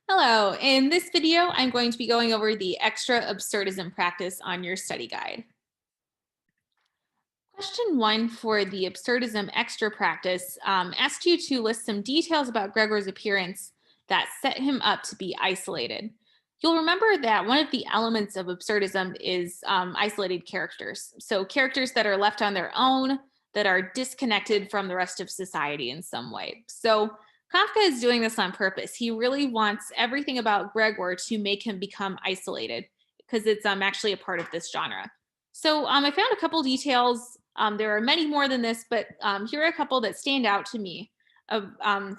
Hello, in this video, I'm going to be going over the extra absurdism practice on your study guide. Question one for the absurdism extra practice asked you to list some details about Gregor's appearance that set him up to be isolated. You'll remember that one of the elements of absurdism is isolated characters. So, characters that are left on their own, that are disconnected from the rest of society in some way. So, Kafka is doing this on purpose. He really wants everything about Gregor to make him become isolated because it's actually a part of this genre. So I found a couple details. There are many more than this, but here are a couple that stand out to me of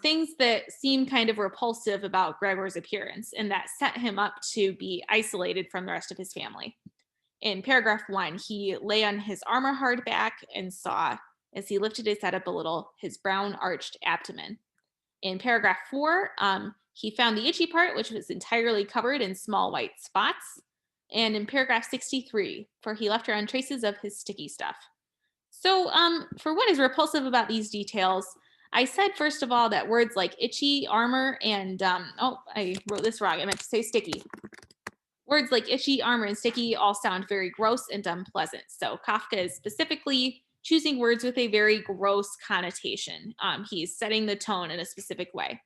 things that seem kind of repulsive about Gregor's appearance and that set him up to be isolated from the rest of his family. In paragraph one, he lay on his armor hard back and saw, as he lifted his head up a little, his brown arched abdomen. In paragraph four, he found the itchy part, which was entirely covered in small white spots. And in paragraph 63, for he left around traces of his sticky stuff. So, for what is repulsive about these details, I said, first of all, that words like itchy, armor, and, oh, I wrote this wrong. I meant to say sticky. Words like itchy, armor, and sticky all sound very gross and unpleasant. So, Kafka is specifically choosing words with a very gross connotation. He's setting the tone in a specific way.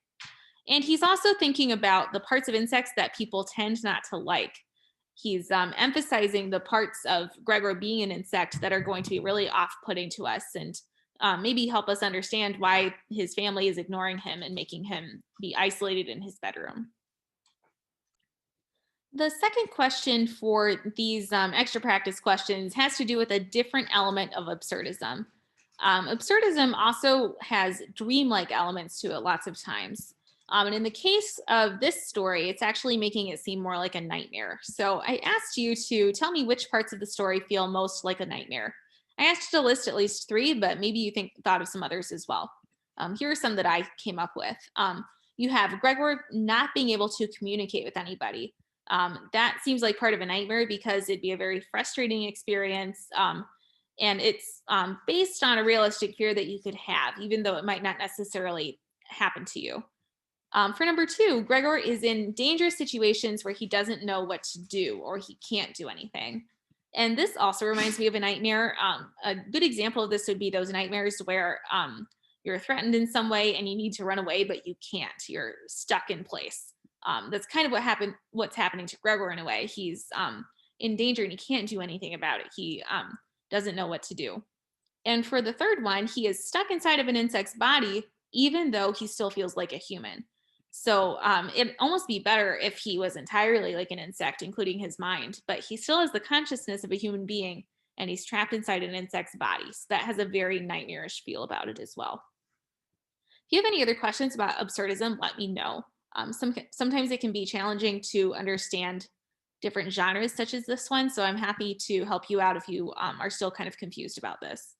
And he's also thinking about the parts of insects that people tend not to like. He's emphasizing the parts of Gregor being an insect that are going to be really off putting to us and maybe help us understand why his family is ignoring him and making him be isolated in his bedroom. The second question for these extra practice questions has to do with a different element of absurdism. Absurdism also has dreamlike elements to it lots of times. And in the case of this story, it's actually making it seem more like a nightmare. So I asked you to tell me which parts of the story feel most like a nightmare. I asked you to list at least three, but maybe you thought of some others as well. Here are some that I came up with. You have Gregor not being able to communicate with anybody. That seems like part of a nightmare because it'd be a very frustrating experience. And it's based on a realistic fear that you could have, even though it might not necessarily happen to you. For number two, Gregor is in dangerous situations where he doesn't know what to do or he can't do anything. And this also reminds me of a nightmare. A good example of this would be those nightmares where you're threatened in some way and you need to run away, but you can't. You're stuck in place. That's kind of what's happening to Gregor in a way. He's in danger and he can't do anything about it. He doesn't know what to do. And for the third one, he is stuck inside of an insect's body, even though he still feels like a human. So it'd almost be better if he was entirely like an insect, including his mind, but he still has the consciousness of a human being and he's trapped inside an insect's body. So that has a very nightmarish feel about it as well. If you have any other questions about absurdism, let me know. Sometimes it can be challenging to understand different genres such as this one. So I'm happy to help you out if you are still kind of confused about this.